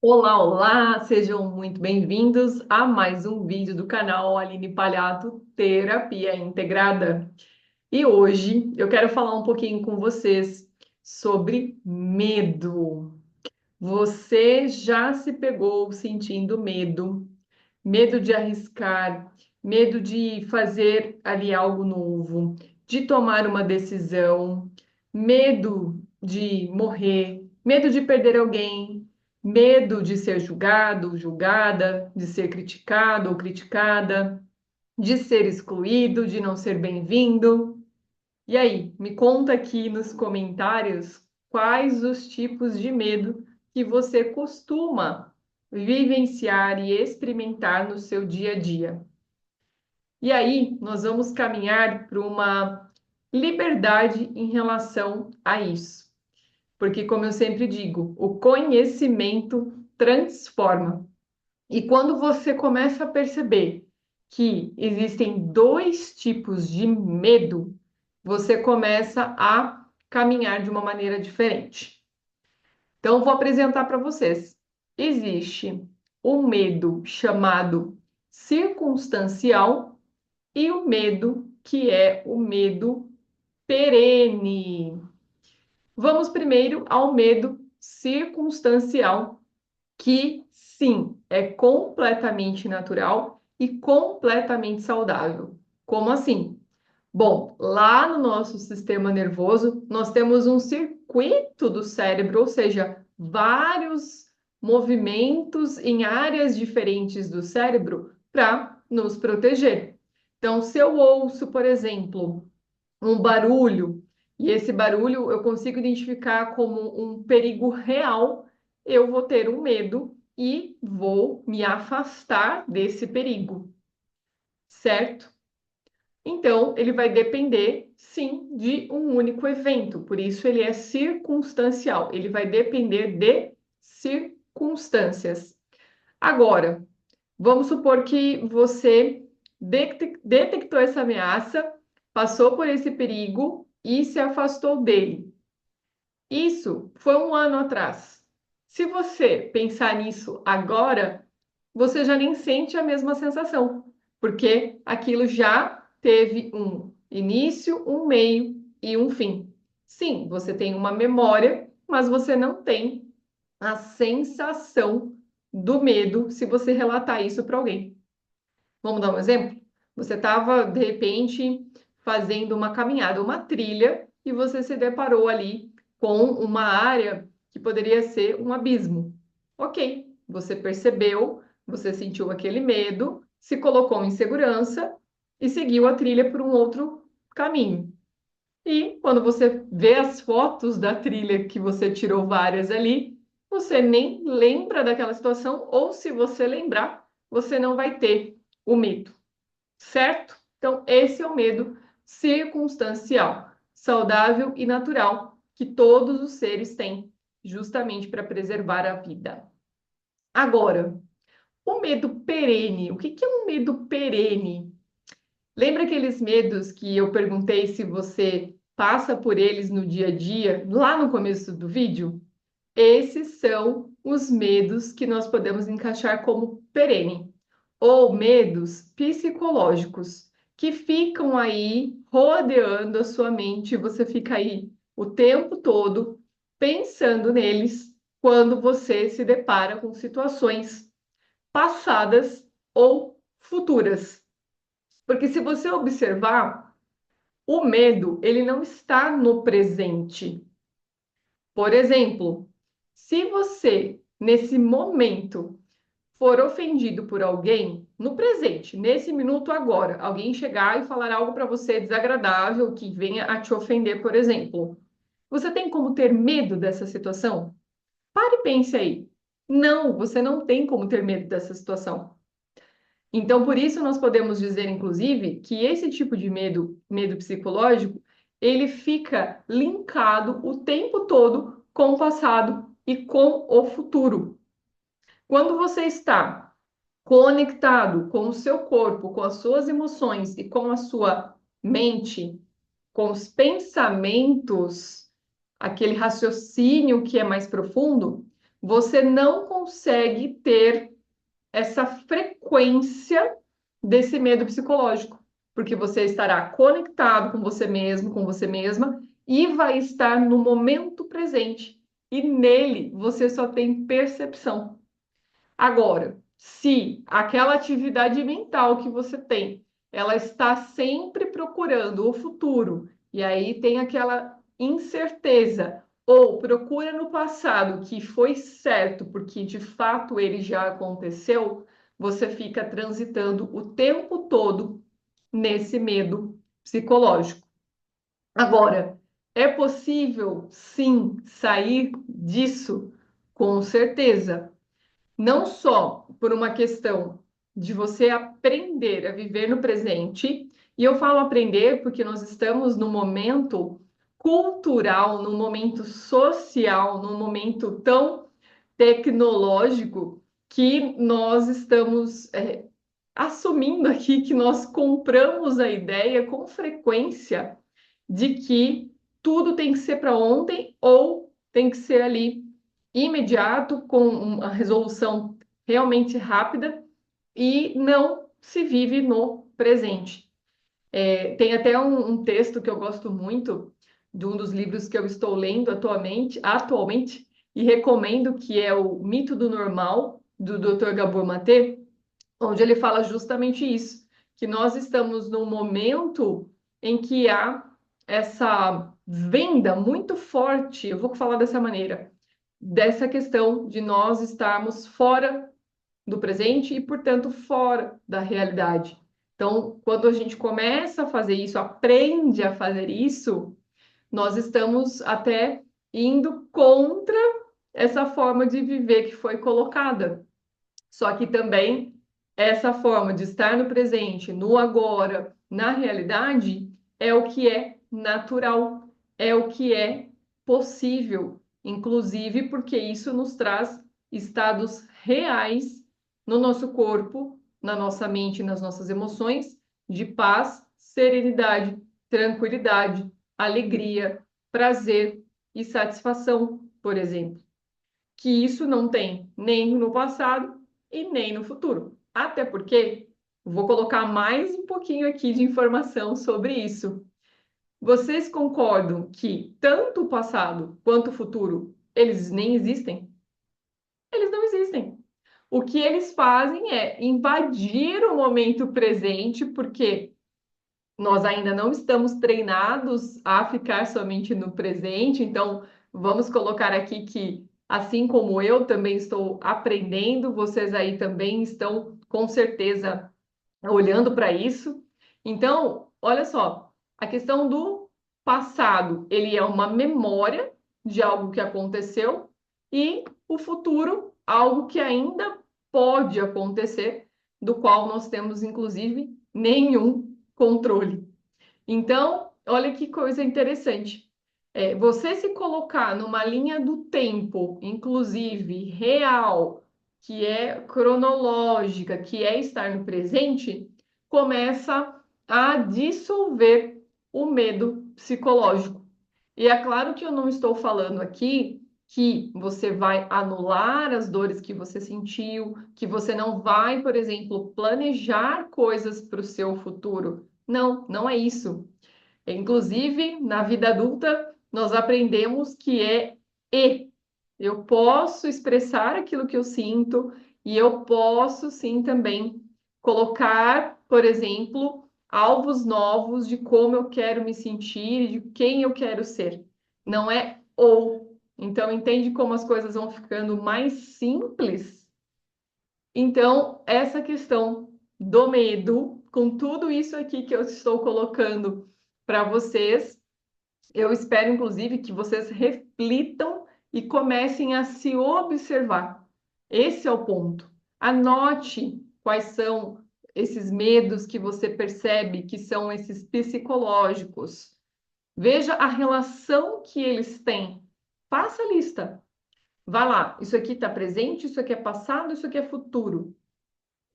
Olá, olá! Sejam muito bem-vindos a mais um vídeo do canal Aline Palhato Terapia Integrada. E hoje eu quero falar um pouquinho com vocês sobre medo. Você já se pegou sentindo medo? Medo de arriscar, medo de fazer ali algo novo, de tomar uma decisão, medo de morrer, medo de perder alguém, medo de ser julgado, julgada, de ser criticado ou criticada, de ser excluído, de não ser bem-vindo. E aí, me conta aqui nos comentários quais os tipos de medo que você costuma vivenciar e experimentar no seu dia a dia. E aí, nós vamos caminhar para uma liberdade em relação a isso. Porque, como eu sempre digo, o conhecimento transforma. E quando você começa a perceber que existem dois tipos de medo, você começa a caminhar de uma maneira diferente. Então, eu vou apresentar para vocês. Existe o medo chamado circunstancial e o medo que é o medo perene. Vamos primeiro ao medo circunstancial, que sim, é completamente natural e completamente saudável. Como assim? Bom, lá no nosso sistema nervoso, nós temos um circuito do cérebro, ou seja, vários movimentos em áreas diferentes do cérebro para nos proteger. Então, se eu ouço, por exemplo, um barulho, e esse barulho eu consigo identificar como um perigo real, eu vou ter um medo e vou me afastar desse perigo, certo? Então, ele vai depender, sim, de um único evento, por isso ele é circunstancial, ele vai depender de circunstâncias. Agora, vamos supor que você detectou essa ameaça, passou por esse perigo e se afastou dele. Isso foi um ano atrás. Se você pensar nisso agora, você já nem sente a mesma sensação, porque aquilo já teve um início, um meio e um fim. Sim, você tem uma memória, mas você não tem a sensação do medo se você relatar isso para alguém. Vamos dar um exemplo? Você estava, de repente, fazendo uma caminhada, uma trilha, e você se deparou ali com uma área que poderia ser um abismo. Ok, você percebeu, você sentiu aquele medo, se colocou em segurança e seguiu a trilha por um outro caminho. E quando você vê as fotos da trilha que você tirou várias ali, você nem lembra daquela situação, ou se você lembrar, você não vai ter o medo, certo? Então, esse é o medo circunstancial, saudável e natural, que todos os seres têm, justamente para preservar a vida. Agora, o medo perene. O que é um medo perene? Lembra aqueles medos que eu perguntei se você passa por eles no dia a dia, lá no começo do vídeo? Esses são os medos que nós podemos encaixar como perene, ou medos psicológicos, que ficam aí rodeando a sua mente, você fica aí o tempo todo pensando neles quando você se depara com situações passadas ou futuras. Porque se você observar, o medo, ele não está no presente. Por exemplo, se você, nesse momento, for ofendido por alguém, no presente, nesse minuto agora, alguém chegar e falar algo para você desagradável que venha a te ofender, por exemplo, você tem como ter medo dessa situação? Pare e pense aí. Não, você não tem como ter medo dessa situação. Então, por isso nós podemos dizer, inclusive, que esse tipo de medo, medo psicológico, ele fica linkado o tempo todo com o passado e com o futuro. Quando você está conectado com o seu corpo, com as suas emoções e com a sua mente, com os pensamentos, aquele raciocínio que é mais profundo, você não consegue ter essa frequência desse medo psicológico, porque você estará conectado com você mesmo, com você mesma, e vai estar no momento presente. E nele você só tem percepção. Agora, se aquela atividade mental que você tem, ela está sempre procurando o futuro, e aí tem aquela incerteza, ou procura no passado que foi certo, porque de fato ele já aconteceu, você fica transitando o tempo todo nesse medo psicológico. Agora, é possível sim sair disso, com certeza, não só por uma questão de você aprender a viver no presente, e eu falo aprender porque nós estamos num momento cultural, num momento social, num momento tão tecnológico que nós estamos assumindo aqui que nós compramos a ideia com frequência de que tudo tem que ser para ontem ou tem que ser ali imediato, com uma resolução realmente rápida e não se vive no presente. Tem até um texto que eu gosto muito de um dos livros que eu estou lendo atualmente e recomendo, que é o Mito do Normal, do Dr. Gabor Maté, onde ele fala justamente isso, que nós estamos num momento em que há essa venda muito forte, eu vou falar dessa maneira, dessa questão de nós estarmos fora do presente e, portanto, fora da realidade. Então, quando a gente começa a fazer isso, aprende a fazer isso, nós estamos até indo contra essa forma de viver que foi colocada. Só que também essa forma de estar no presente, no agora, na realidade, é o que é natural, é o que é possível, inclusive porque isso nos traz estados reais no nosso corpo, na nossa mente, nas nossas emoções, de paz, serenidade, tranquilidade, alegria, prazer e satisfação, por exemplo, que isso não tem nem no passado e nem no futuro. Até porque vou colocar mais um pouquinho aqui de informação sobre isso. Vocês concordam que tanto o passado quanto o futuro, eles nem existem? Eles não existem. O que eles fazem é invadir o momento presente, porque nós ainda não estamos treinados a ficar somente no presente, então vamos colocar aqui que, assim como eu também estou aprendendo, vocês aí também estão com certeza olhando para isso. Então, olha só, a questão do passado, ele é uma memória de algo que aconteceu e o futuro, algo que ainda pode acontecer, do qual nós temos inclusive nenhum controle. Então, olha que coisa interessante. Você se colocar numa linha do tempo, inclusive real, que é cronológica, que é estar no presente, começa a dissolver o medo psicológico. E é claro que eu não estou falando aqui que você vai anular as dores que você sentiu, que você não vai, por exemplo, planejar coisas para o seu futuro. Não, não é isso. Inclusive, na vida adulta, nós aprendemos que é e. Eu posso expressar aquilo que eu sinto e eu posso sim também colocar, por exemplo, alvos novos de como eu quero me sentir e de quem eu quero ser. Não é ou. Então, entende como as coisas vão ficando mais simples? Então, essa questão do medo, com tudo isso aqui que eu estou colocando para vocês, eu espero, inclusive, que vocês reflitam e comecem a se observar. Esse é o ponto. Anote quais são esses medos que você percebe que são esses psicológicos. Veja a relação que eles têm. Faça a lista. Vá lá. Isso aqui está presente, isso aqui é passado, isso aqui é futuro.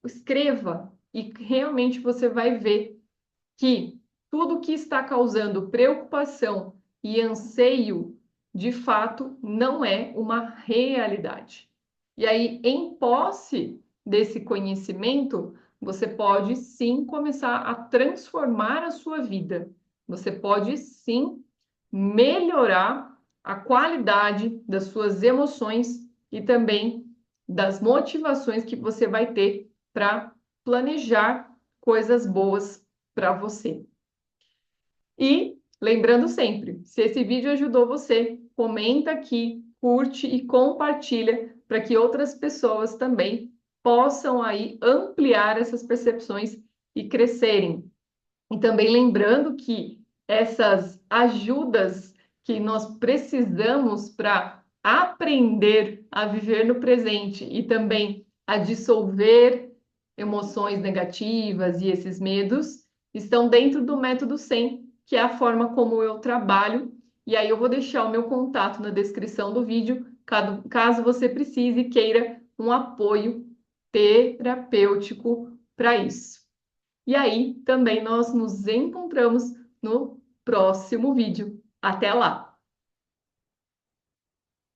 Escreva e realmente você vai ver que tudo que está causando preocupação e anseio de fato não é uma realidade. E aí, em posse desse conhecimento, você pode sim começar a transformar a sua vida. Você pode sim melhorar a qualidade das suas emoções e também das motivações que você vai ter para planejar coisas boas para você. E lembrando sempre, se esse vídeo ajudou você, comenta aqui, curte e compartilha para que outras pessoas também possam aí ampliar essas percepções e crescerem. E também lembrando que essas ajudas que nós precisamos para aprender a viver no presente e também a dissolver emoções negativas e esses medos estão dentro do método 100, que é a forma como eu trabalho. E aí eu vou deixar o meu contato na descrição do vídeo, caso você precise e queira um apoio terapêutico para isso. E aí também nós nos encontramos no próximo vídeo. Até lá!